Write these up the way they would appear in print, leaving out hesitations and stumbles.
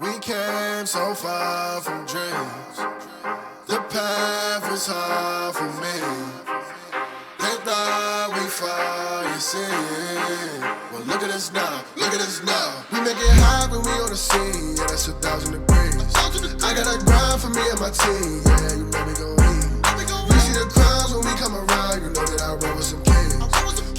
We came so far from dreams. The path was hard for me. They thought we fall, you see. Well, look at us now, look at us now. We make it hot when we on the scene. Yeah, that's 1,000 degrees. I got a grind for me and my team. Yeah, you know we gon' eat. You see the crowds when we come around. You know that I roll with some kings.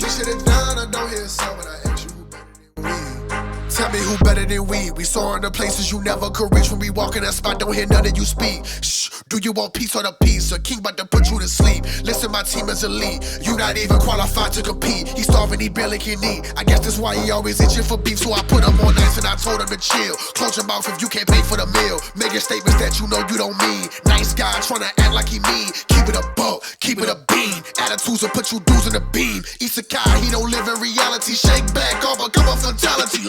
We shit it down, I don't hear a sound, but I ask you who better than we. Tell me who better than we. We soaring to places you never could reach. When we walk in that spot, don't hear none of you speak. Shh, do you want peace or the peace? A king about to put you to sleep. Listen, my team is elite. You not even qualified to compete. He starving, he barely can eat. I guess that's why he always itching for beef. So I put him on ice and I told him to chill. Close your mouth if you can't pay for the meal. Making statements that you know you don't mean. Nice guy trying to act like he mean. Keep it a buck, keep it a bean. Attitudes will put you dudes in the beam. Isekai, he don't live in reality. Shake back off, become a fatality.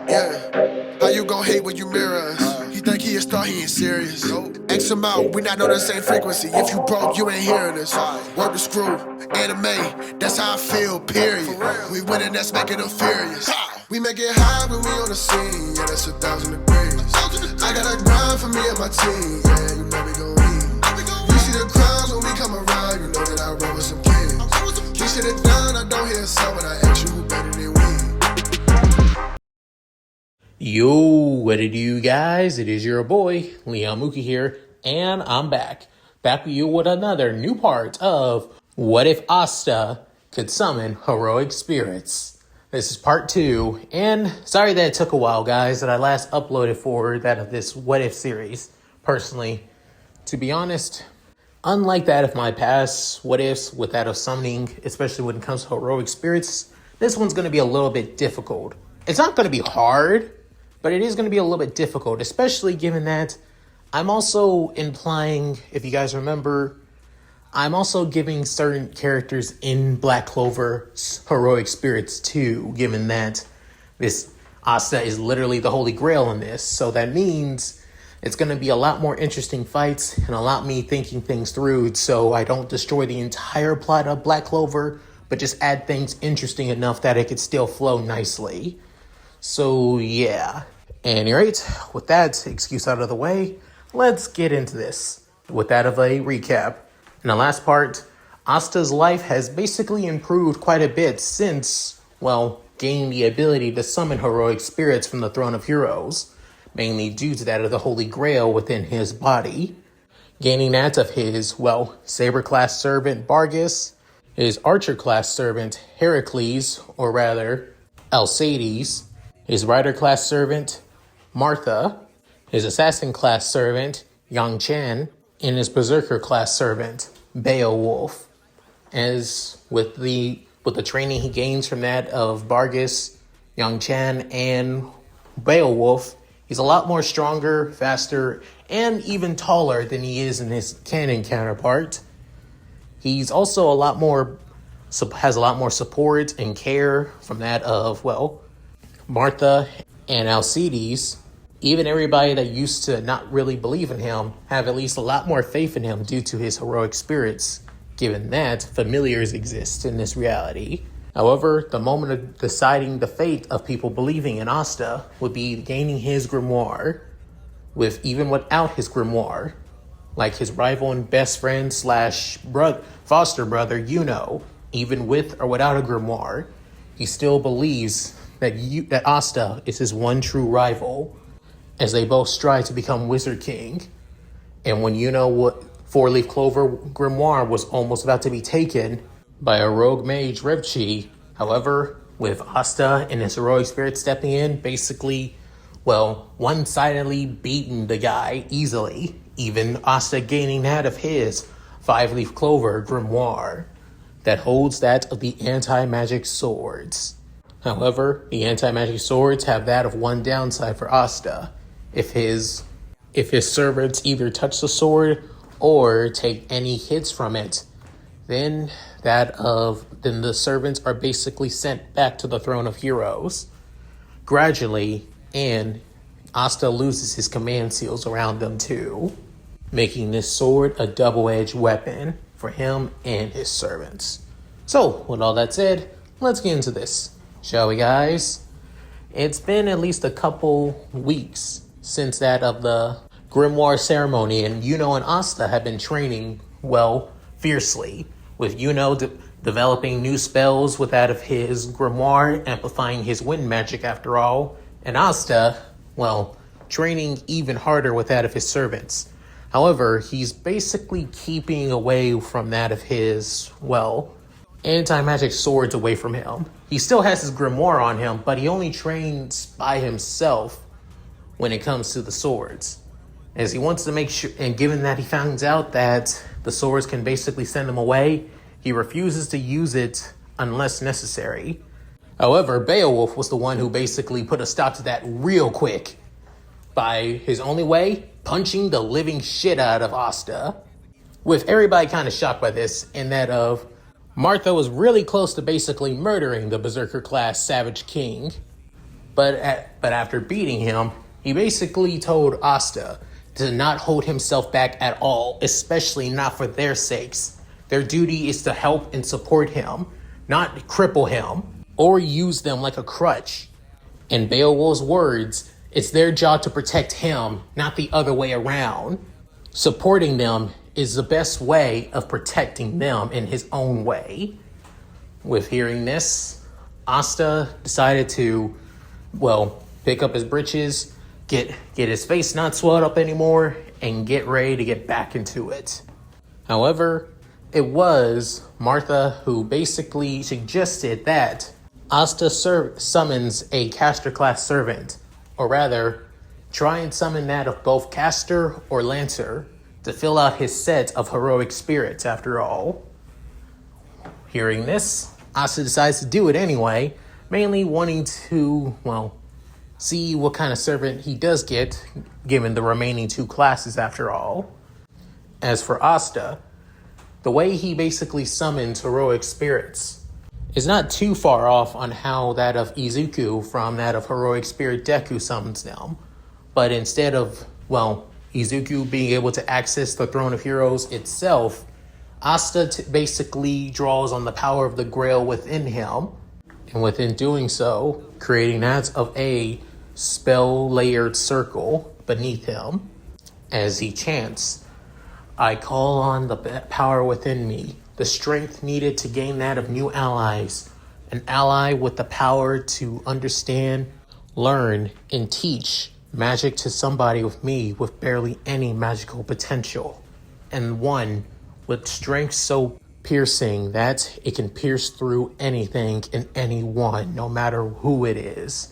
Yeah, how you gon' hate when you mirror us? He think he a star, he ain't serious. X him out, we not on the same frequency. If you broke, you ain't hearing us. Work the screw, anime, that's how I feel, period. We winning, that's making them furious. We make it high when we on the scene, yeah, that's 1,000 degrees. I got a grind for me and my team, yeah, you know we gon' eat. You see the crowds when we come around, you know that I roll with some kings. We shit it down, I don't hear a sound, but I ask you who better than we. Yo, what it do, guys? It is your boy, Leon Mookie here, and I'm back. Back with you with another new part of What If Asta Could Summon Heroic Spirits. This is part 2, and sorry that it took a while, guys, that I last uploaded for that of this What If series. Personally, to be honest, unlike that of my past What Ifs with that of summoning, especially when it comes to heroic spirits, this one's going to be a little bit difficult. It's not going to be hard, but it is going to be a little bit difficult, especially given that I'm also implying, if you guys remember, I'm also giving certain characters in Black Clover heroic spirits too, given that this Asta is literally the Holy Grail in this. So that means it's going to be a lot more interesting fights and a lot me thinking things through so I don't destroy the entire plot of Black Clover, but just add things interesting enough that it could still flow nicely. So yeah, anyways, with that excuse out of the way, let's get into this. With that of a recap, in the last part, Asta's life has basically improved quite a bit since, well, gaining the ability to summon heroic spirits from the Throne of Heroes, mainly due to that of the Holy Grail within his body. Gaining that of his, well, Saber-class servant Bargus, his Archer-class servant Heracles, or rather, Alcides, his Rider-class servant, Martha, his Assassin-class servant, Yang Chen, and his Berserker-class servant, Beowulf. As with the training he gains from that of Bargus, Yang Chen, and Beowulf, he's a lot more stronger, faster, and even taller than he is in his canon counterpart. He's also has a lot more support and care from that of, well, Martha and Alcides. Even everybody that used to not really believe in him have at least a lot more faith in him due to his heroic spirits, given that familiars exist in this reality. However, the moment of deciding the fate of people believing in Asta would be gaining his grimoire, even without his grimoire, like his rival and best friend / foster brother, even with or without a grimoire, he still believes that Asta is his one true rival, as they both strive to become Wizard King. And when what 4-Leaf Clover grimoire was almost about to be taken by a rogue mage, Revchi, however, with Asta and his heroic spirit stepping in, basically, well, one-sidedly beating the guy easily, even Asta gaining that of his 5-Leaf Clover grimoire that holds that of the anti-magic swords. However, the anti-magic swords have that of one downside for Asta. If his servants either touch the sword or take any hits from it, then the servants are basically sent back to the Throne of Heroes gradually, and Asta loses his command seals around them too, making this sword a double-edged weapon for him and his servants. So, with all that said, let's get into this. Shall we, guys? It's been at least a couple weeks since that of the grimoire ceremony, and Yuno and Asta have been training, well, fiercely, with Yuno developing new spells with that of his grimoire, amplifying his wind magic after all, and Asta, well, training even harder with that of his servants. However, he's basically keeping away from that of his, well, anti-magic swords away from him. He still has his grimoire on him, but he only trains by himself when it comes to the swords, as he wants to make sure, and given that he finds out that the swords can basically send him away, he refuses to use it unless necessary. However, Beowulf was the one who basically put a stop to that real quick by his only way, punching the living shit out of Asta. With everybody kind of shocked by this, and that of Martha was really close to basically murdering the Berserker class Savage King. But after beating him, he basically told Asta to not hold himself back at all, especially not for their sakes. Their duty is to help and support him, not cripple him or use them like a crutch. In Beowulf's words, it's their job to protect him, not the other way around. Supporting them is the best way of protecting them in his own way. With hearing this, Asta decided to, well, pick up his britches, get his face not swelled up anymore, and get ready to get back into it. However, it was Martha who basically suggested that Asta summons a caster class servant, or rather, try and summon that of both caster or lancer to fill out his set of heroic spirits after all. Hearing this, Asta decides to do it anyway, mainly wanting to, well, see what kind of servant he does get, given the remaining two classes after all. As for Asta, the way he basically summons heroic spirits is not too far off on how that of Izuku from that of heroic spirit Deku summons them. But instead of, well, Izuku being able to access the Throne of Heroes itself, Asta basically draws on the power of the Grail within him, and within doing so, creating that of a spell-layered circle beneath him, as he chants, "I call on the power within me, the strength needed to gain that of new allies, an ally with the power to understand, learn, and teach magic to somebody with me with barely any magical potential, and one with strength so piercing that it can pierce through anything and anyone, no matter who it is."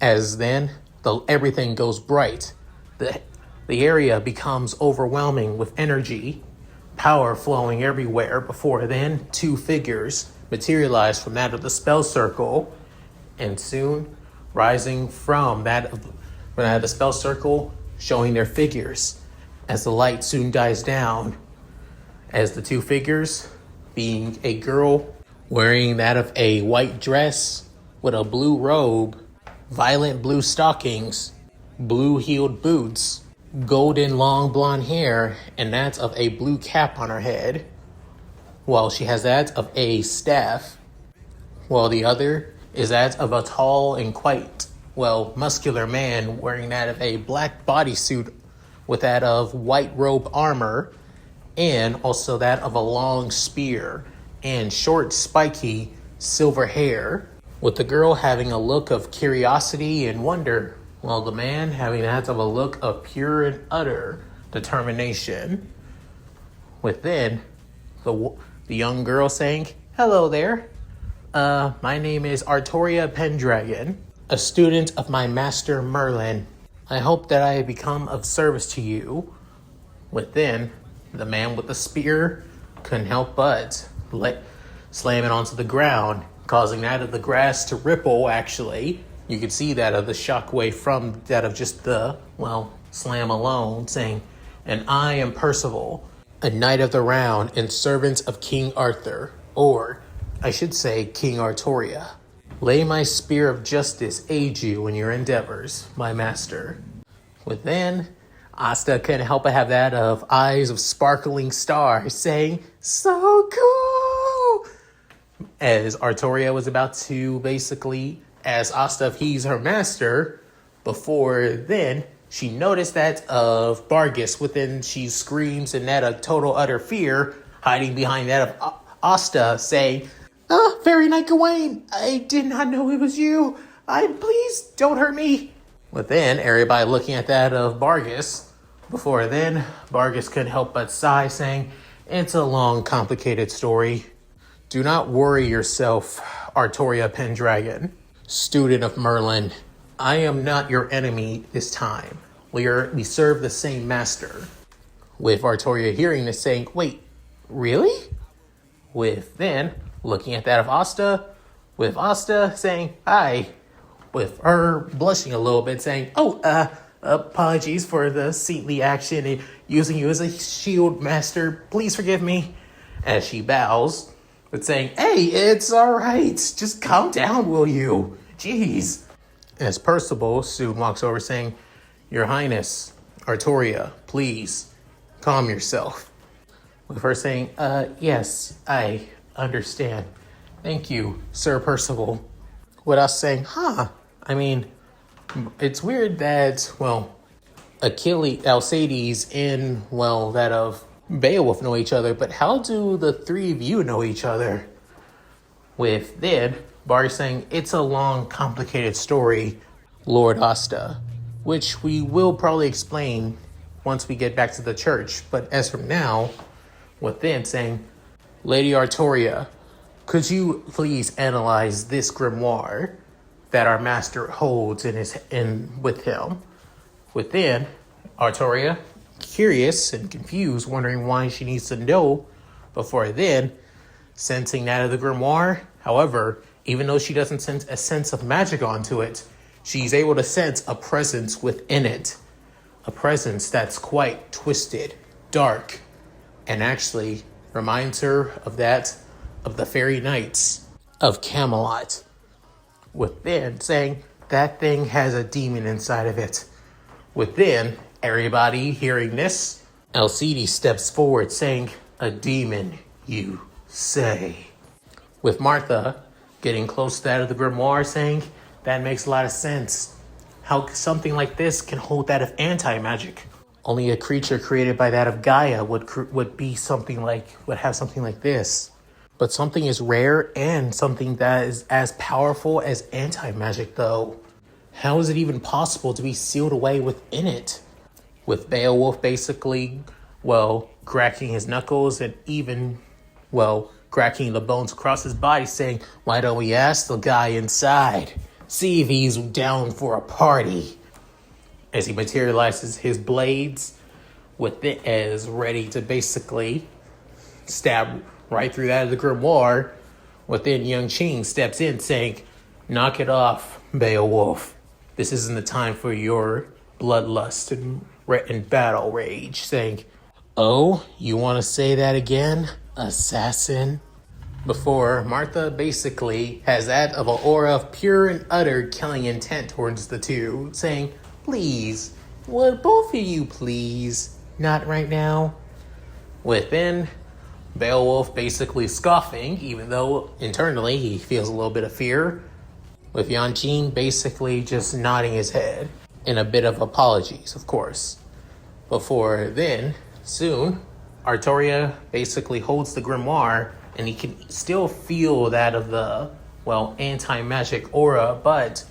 As then, everything goes bright. The area becomes overwhelming with energy, power flowing everywhere. Before then, two figures materialize from that of the spell circle, and soon rising from that of the spell circle, showing their figures, as the light soon dies down, as the two figures, being a girl wearing that of a white dress with a blue robe, violet blue stockings, blue-heeled boots, golden long blonde hair, and that of a blue cap on her head, while she has that of a staff, while the other is that of a tall and quite, well, muscular man wearing that of a black bodysuit with that of white robe armor, and also that of a long spear and short spiky silver hair, with the girl having a look of curiosity and wonder, while the man having that of a look of pure and utter determination. Within, the young girl saying, "Hello there. My name is Artoria Pendragon, a student of my master Merlin. I hope that I have become of service to you." Within, the man with the spear couldn't help but slam it onto the ground, causing that of the grass to ripple, actually. You could see that of the shockwave from that of just the, well, slam alone, saying, "And I am Percival, a knight of the round and servant of King Arthur, or, I should say, King Artoria. Lay my spear of justice aid you in your endeavors, my master." Within, Asta couldn't help but have that of eyes of sparkling stars, saying, "So cool!" As Artoria was about to basically, as Asta, if he's her master, Before then, she noticed that of Bargus. Within, she screams in that of total utter fear, hiding behind that of Asta, saying, Fairy Knight Gawain, I did not know it was you. Please don't hurt me. Within, everybody looking at that of Bargus. Before then, Bargus couldn't help but sigh, saying, it's a long, complicated story. Do not worry yourself, Artoria Pendragon, student of Merlin. I am not your enemy this time. We serve the same master. With Artoria hearing this, saying, wait, really? With then, looking at that of Asta, with Asta saying, hi. With her blushing a little bit, saying, apologies for the saintly action and using you as a shield master. Please forgive me. As she bows, but saying, hey, it's all right. Just calm down, will you? Jeez. As Percival soon walks over saying, Your Highness, Artoria, please, calm yourself. With her saying, yes, I understand. Thank you, Sir Percival. With us saying, I mean, it's weird that, Alcides and, that of Beowulf know each other, but how do the three of you know each other? With then, Barry saying, it's a long, complicated story, Lord Asta, which we will probably explain once we get back to the church. But as from now, with then saying, Lady Artoria, could you please analyze this grimoire that our master holds with him? Within, Artoria, curious and confused, wondering why she needs to know. Before then, sensing that of the grimoire. However, even though she doesn't sense a sense of magic onto it, she's able to sense a presence within it. A presence that's quite twisted, dark, and actually reminds her of that of the fairy knights of Camelot. Within, saying that thing has a demon inside of it. Within, everybody hearing this, Alcides steps forward saying, a demon, you say. With Martha getting close to that of the grimoire saying, that makes a lot of sense. How something like this can hold that of anti-magic. Only a creature created by that of Gaia would have something like this. But something is rare and something that is as powerful as anti-magic though. How is it even possible to be sealed away within it? With Beowulf basically, cracking his knuckles and even, cracking the bones across his body saying, why don't we ask the guy inside? See if he's down for a party. As he materializes his blades as ready to basically stab right through that of the grimoire. Within, young Ching steps in saying, knock it off, Beowulf. This isn't the time for your bloodlust and battle rage. Saying, oh, you want to say that again, assassin? Before, Martha basically has that of an aura of pure and utter killing intent towards the two, saying, please, would both of you please, not right now? Within, Beowulf basically scoffing, even though internally he feels a little bit of fear. With Yanqing basically just nodding his head in a bit of apologies, of course. Before then, soon, Artoria basically holds the grimoire and he can still feel that of the, anti-magic aura, but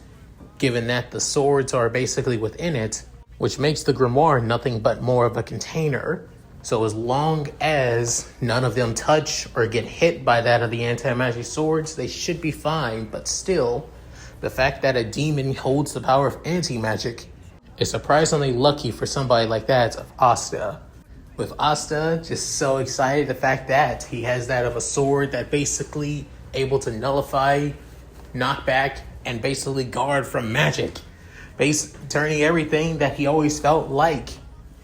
given that the swords are basically within it, which makes the grimoire nothing but more of a container. So as long as none of them touch or get hit by that of the anti-magic swords, they should be fine. But still, the fact that a demon holds the power of anti-magic is surprisingly lucky for somebody like that of Asta. With Asta just so excited the fact that he has that of a sword that basically able to nullify, knock back, and basically guard from magic. Turning everything that he always felt like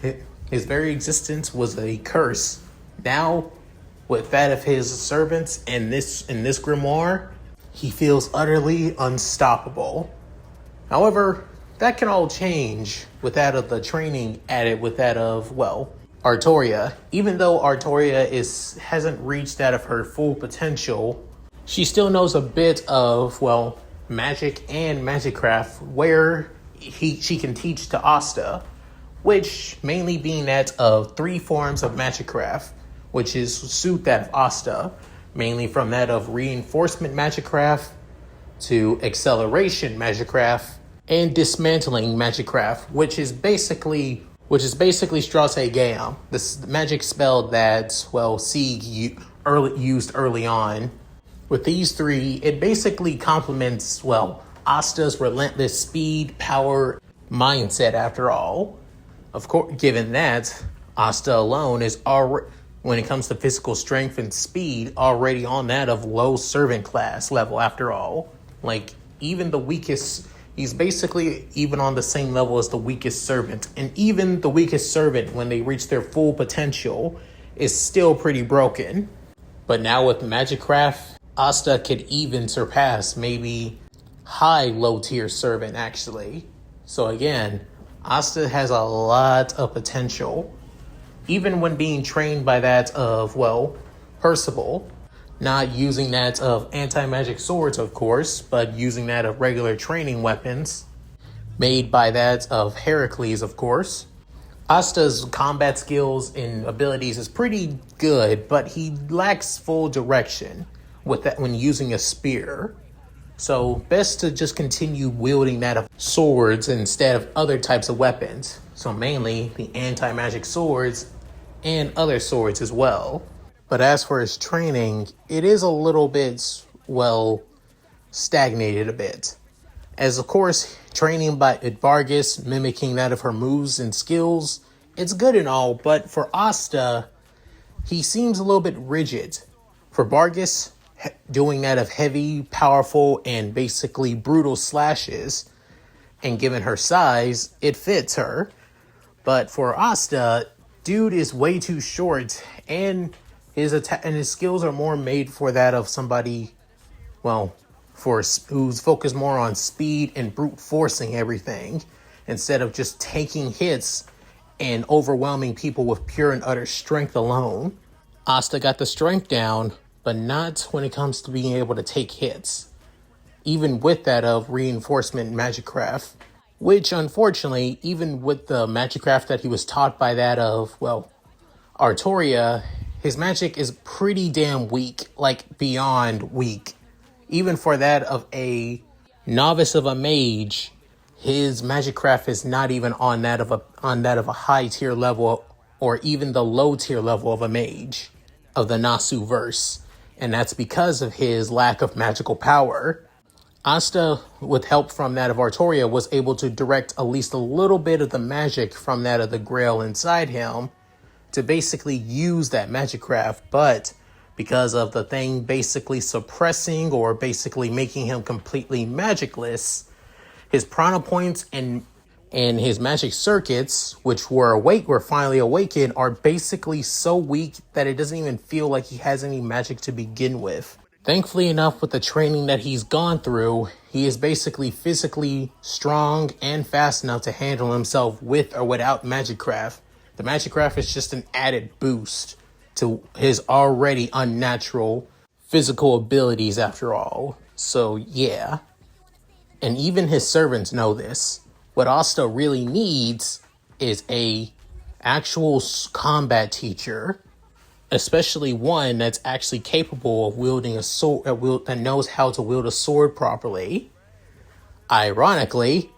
his very existence was a curse. Now, with that of his servants and this grimoire, he feels utterly unstoppable. However, that can all change with that of the training added with that of, Artoria. Even though Artoria hasn't reached that of her full potential, she still knows a bit of, magic and magicraft, where she can teach to Asta, which mainly being that of 3 forms of Magicraft, which is suit that of Asta, mainly from that of reinforcement Magicraft to acceleration Magicraft and dismantling Magicraft, which is basically Strauss Gam, this magic spell that Sieg used early on. With these 3, it basically complements Asta's relentless speed, power, mindset. After all, of course, given that Asta alone is already, when it comes to physical strength and speed, already on that of low servant class level. After all, like even the weakest. He's basically even on the same level as the weakest servant. And even the weakest servant, when they reach their full potential, is still pretty broken. But now with Magicraft, Asta could even surpass maybe high low tier servant actually. So again, Asta has a lot of potential. Even when being trained by that of, Percival. Not using that of anti-magic swords, of course, but using that of regular training weapons, made by that of Heracles, of course. Asta's combat skills and abilities is pretty good, but he lacks full direction with that when using a spear. So best to just continue wielding that of swords instead of other types of weapons. So mainly the anti-magic swords and other swords as well. But as for his training, it is a little bit, stagnated a bit. As of course, training by Vargas, mimicking that of her moves and skills, it's good and all, but for Asta, he seems a little bit rigid. For Vargas, doing that of heavy, powerful, and basically brutal slashes, and given her size, it fits her. But for Asta, dude is way too short, and his attack and his skills are more made for that of somebody, who's focused more on speed and brute forcing everything, instead of just taking hits and overwhelming people with pure and utter strength alone. Asta got the strength down, but not when it comes to being able to take hits. Even with that of reinforcement Magicraft, which unfortunately, even with the Magicraft that he was taught by that of, Artoria, his magic is pretty damn weak, like beyond weak. Even for that of a novice of a mage, his Magicraft is not even on that of a high tier level, or even the low tier level of a mage of the Nasu verse, and that's because of his lack of magical power. Asta, with help from that of Artoria, was able to direct at least a little bit of the magic from that of the Grail inside him to basically use that Magicraft, but because of the thing basically suppressing or basically making him completely magicless, his prana points and his magic circuits, which were finally awakened, are basically so weak that it doesn't even feel like he has any magic to begin with. Thankfully enough, with the training that he's gone through, he is basically physically strong and fast enough to handle himself with or without Magicraft. The Magicraft is just an added boost to his already unnatural physical abilities after all. So yeah. And even his servants know this. What Asta really needs is a actual combat teacher, especially one that's actually capable of wielding a sword, that knows how to wield a sword properly. Ironically,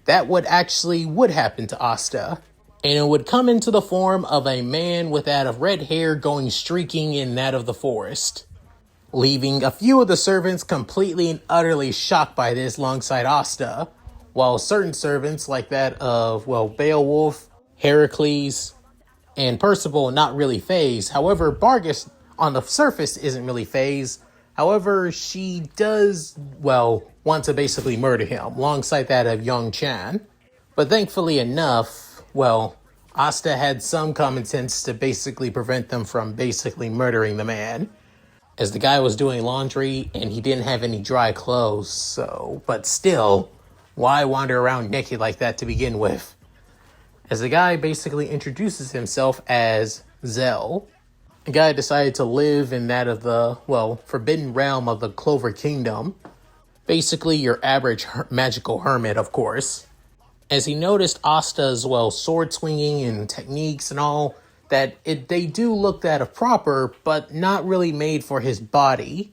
that would happen to Asta. And it would come into the form of a man with that of red hair going streaking in that of the forest, leaving a few of the servants completely and utterly shocked by this alongside Asta, while certain servants like that of, Beowulf, Heracles, and Percival not really phased. However, Vargas on the surface isn't really phased. However, she does, want to basically murder him alongside that of Young Chan. But thankfully enough, Asta had some common sense to basically prevent them from basically murdering the man, as the guy was doing laundry and he didn't have any dry clothes, but still, why wander around naked like that to begin with? As the guy basically introduces himself as Zell, the guy decided to live in that of the, forbidden realm of the Clover Kingdom. Basically your average magical hermit, of course. as he noticed Asta's, sword swinging and techniques and all, that they do look that of proper, but not really made for his body,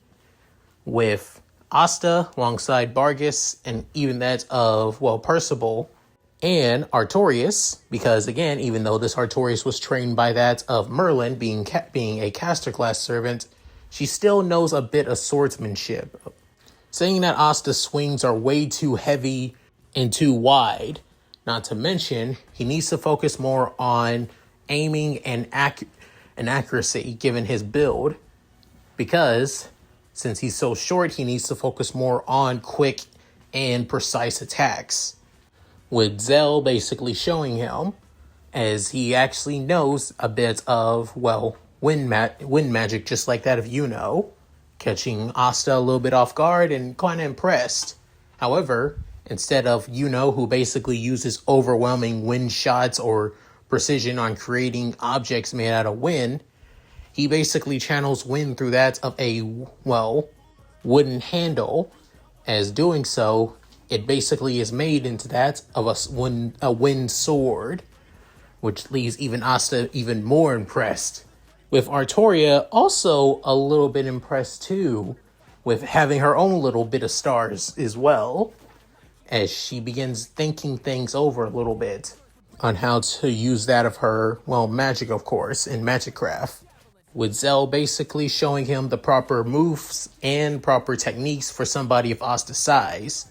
with Asta alongside Bargus, and even that of, Percival and Artorias, because again, even though this Artorias was trained by that of Merlin, being a caster class servant, she still knows a bit of swordsmanship, saying that Asta's swings are way too heavy and too wide. Not to mention, he needs to focus more on aiming and accuracy given his build, because since he's so short, he needs to focus more on quick and precise attacks, with Zell basically showing him, as he actually knows a bit of, wind magic, just like that of Yuno, catching Asta a little bit off guard and kind of impressed. However, instead of Yuno, who basically uses overwhelming wind shots or precision on creating objects made out of wind, he basically channels wind through that of a, wooden handle. As doing so, it basically is made into that of a wind sword, which leaves even Asta even more impressed. With Artoria also a little bit impressed too, with having her own little bit of stars as well, as she begins thinking things over a little bit on how to use that of her, magic, of course, in Magicraft, with Zell basically showing him the proper moves and proper techniques for somebody of Asta's size,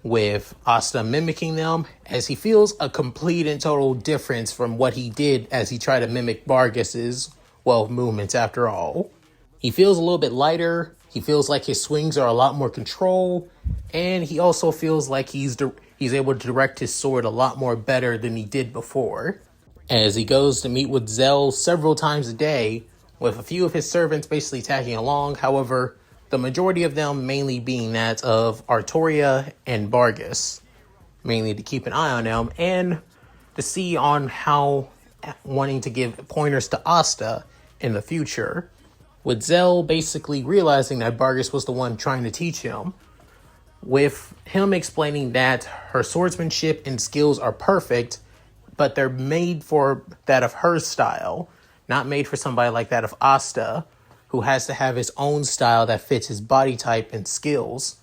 with Asta mimicking them, as he feels a complete and total difference from what he did as he tried to mimic Bargus's, movements after all. He feels a little bit lighter, he feels like his swings are a lot more control, and he also feels like he's able to direct his sword a lot more better than he did before, as he goes to meet with Zell several times a day, with a few of his servants basically tagging along. However, the majority of them mainly being that of Artoria and Bargus, mainly to keep an eye on them and to see on how, wanting to give pointers to Asta in the future, with Zell basically realizing that Bargus was the one trying to teach him, with him explaining that her swordsmanship and skills are perfect, but they're made for that of her style, not made for somebody like that of Asta, who has to have his own style that fits his body type and skills.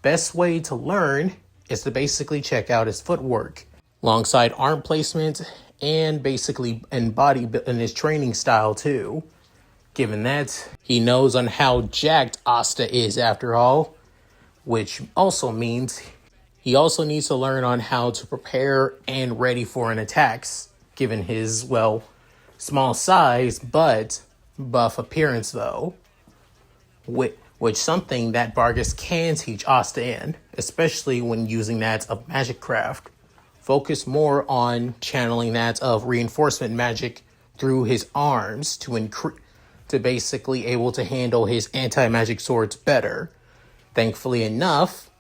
Best way to learn is to basically check out his footwork, alongside arm placement and basically in his training style too, given that he knows on how jacked Asta is after all, which also means he also needs to learn on how to prepare and ready for an attacks, given his, small size but buff appearance though, which something that Bargus can teach Asta in, especially when using that of Magicraft. Focus more on channeling that of reinforcement magic through his arms to basically able to handle his anti-magic swords better. Thankfully enough,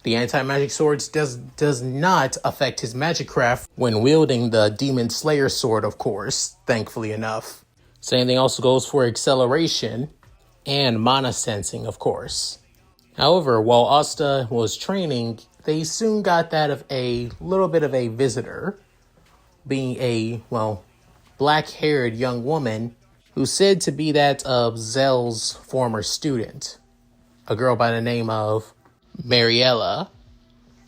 the anti-magic swords does not affect his Magicraft when wielding the Demon Slayer sword, of course, thankfully enough. Same thing also goes for acceleration and mana sensing, of course. However, while Asta was training, they soon got that of a little bit of a visitor, being a, black-haired young woman who's said to be that of Zell's former student, a girl by the name of Mariella,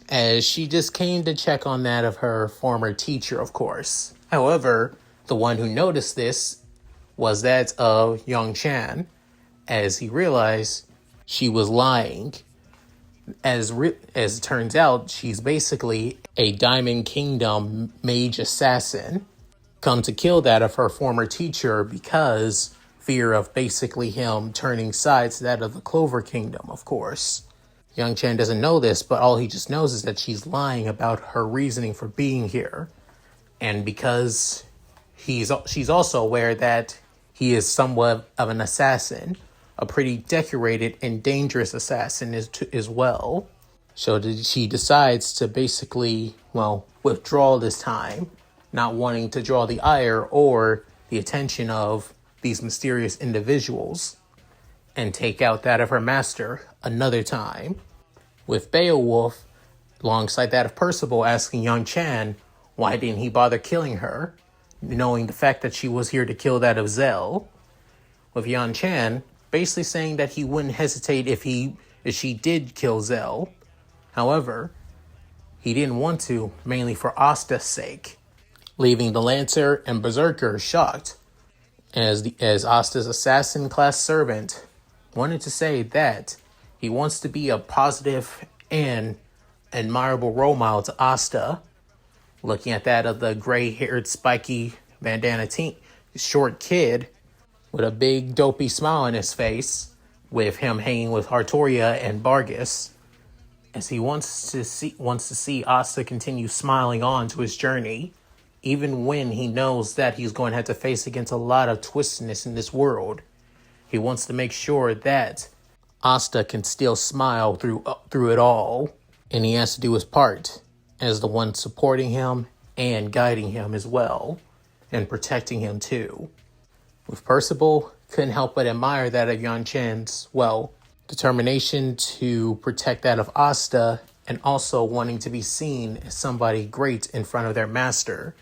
as she just came to check on that of her former teacher, of course. However, the one who noticed this was that of Young Chan, as he realized she was lying. As it turns out, she's basically a Diamond Kingdom mage assassin, come to kill that of her former teacher because fear of basically him turning sides to that of the Clover Kingdom, of course. Young Chen doesn't know this, but all he just knows is that she's lying about her reasoning for being here. And because she's also aware that he is somewhat of an assassin, a pretty decorated and dangerous assassin as well. So she decides to basically, withdraw this time, not wanting to draw the ire or the attention of these mysterious individuals, and take out that of her master another time. With Beowulf alongside that of Percival asking Young Chan why didn't he bother killing her, knowing the fact that she was here to kill that of Zell, with Yan Chan basically saying that he wouldn't hesitate if she did kill Zell. However, he didn't want to, mainly for Asta's sake, leaving the Lancer and Berserker shocked, as Asta's assassin class servant wanted to say that he wants to be a positive and admirable role model to Asta, looking at that of the gray-haired, spiky bandana short kid with a big dopey smile on his face, with him hanging with Artoria and Bargus, as he wants to see Asta continue smiling on to his journey, even when he knows that he's going to have to face against a lot of twistedness in this world. He wants to make sure that Asta can still smile through it all, and he has to do his part as the one supporting him and guiding him as well, and protecting him too. With Percival, couldn't help but admire that of Yan Chan's, determination to protect that of Asta, and also wanting to be seen as somebody great in front of their master.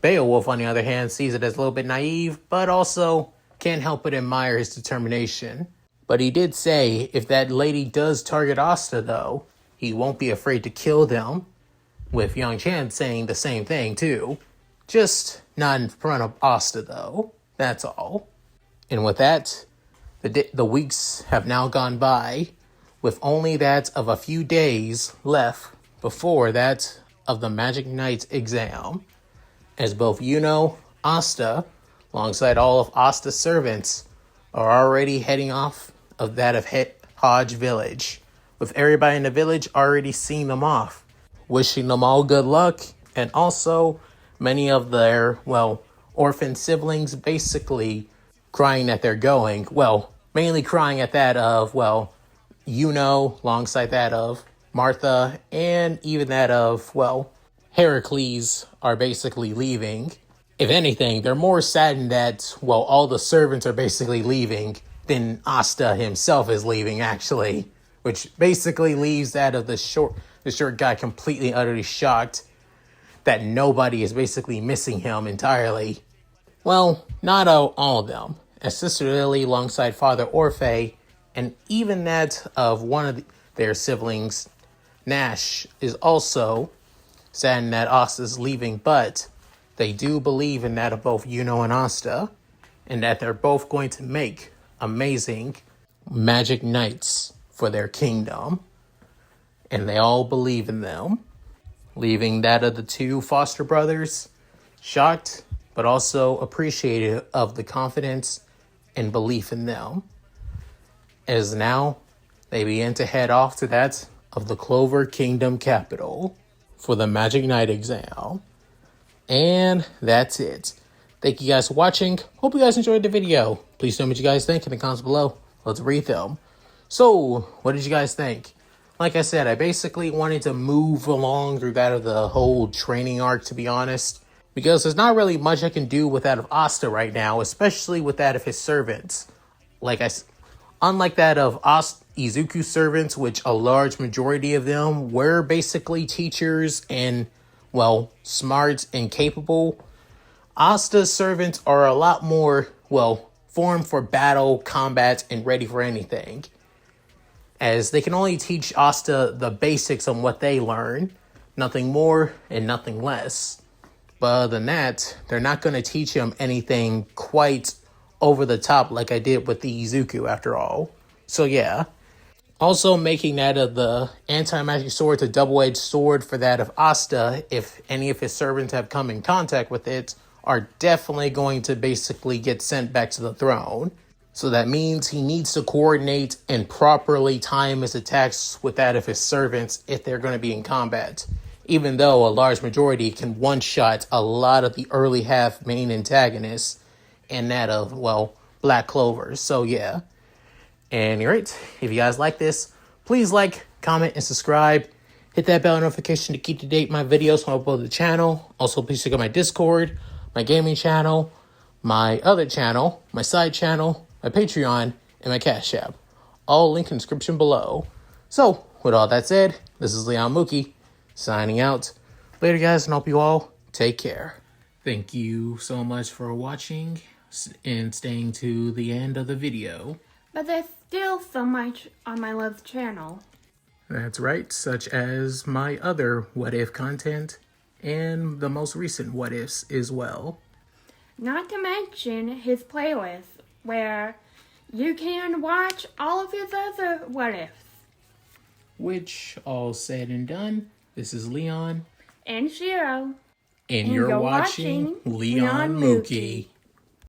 Beowulf, on the other hand, sees it as a little bit naive, but also can't help but admire his determination. But he did say if that lady does target Asta, though, he won't be afraid to kill them, with Yang Chan saying the same thing too. Just not in front of Asta, though. That's all. And with that, the weeks have now gone by, with only that of a few days left before that of the Magic Knight exam, as both Asta, alongside all of Asta's servants, are already heading off of that of Hodge Village, with everybody in the village already seeing them off, wishing them all good luck, and also many of their, orphan siblings basically crying that they're going. Mainly crying at that of, alongside that of Martha, and even that of, Heracles are basically leaving. If anything, they're more saddened that, all the servants are basically leaving than Asta himself is leaving, actually. Which basically leaves that of the short guy completely, utterly shocked that nobody is basically missing him entirely. Well, not all of them. As Sister Lily, alongside Father Orphe, and even that of one of their siblings, Nash, is also saddened that Asta's leaving, but they do believe in that of both and Asta, and that they're both going to make amazing magic knights for their kingdom. And they all believe in them, leaving that of the two foster brothers shocked, but also appreciative of the confidence and belief in them, as now they begin to head off to that of the Clover Kingdom capital for the Magic Knight exam. And that's it. Thank you guys for watching. Hope you guys enjoyed the video. Please tell me what you guys think in the comments below. Let's read them. So, what did you guys think? Like I said, I basically wanted to move along through that of the whole training arc, to be honest, because there's not really much I can do with that of Asta right now, especially with that of his servants. Unlike that of Izuku's servants, which a large majority of them were basically teachers and, smart and capable, Asta's servants are a lot more, formed for battle, combat, and ready for anything, as they can only teach Asta the basics on what they learn, nothing more and nothing less. But other than that, they're not going to teach him anything quite over the top like I did with the Izuku after all. So yeah. Also making that of the anti-magic sword a double-edged sword for that of Asta, if any of his servants have come in contact with it, are definitely going to basically get sent back to the throne. So that means he needs to coordinate and properly time his attacks with that of his servants if they're going to be in combat. Even though a large majority can one-shot a lot of the early half main antagonists, and that of, Black Clover. So yeah. And alright, if you guys like this, please like, comment, and subscribe. Hit that bell notification to keep to date my videos when I upload to the channel. Also, please check out my Discord, my gaming channel, my other channel, my side channel, my Patreon, and my Cash App. All linked in the description below. So, with all that said, This is Leon Mookie signing out. Later, guys, and hope you all take care. Thank you so much for watching and staying to the end of the video. But there's still so much on my love channel. That's right, such as my other What If content and the most recent What Ifs as well. Not to mention his playlist, where you can watch all of his other What Ifs. Which, all said and done, this is Leon. And Shiro. And you're watching Leon Mookie.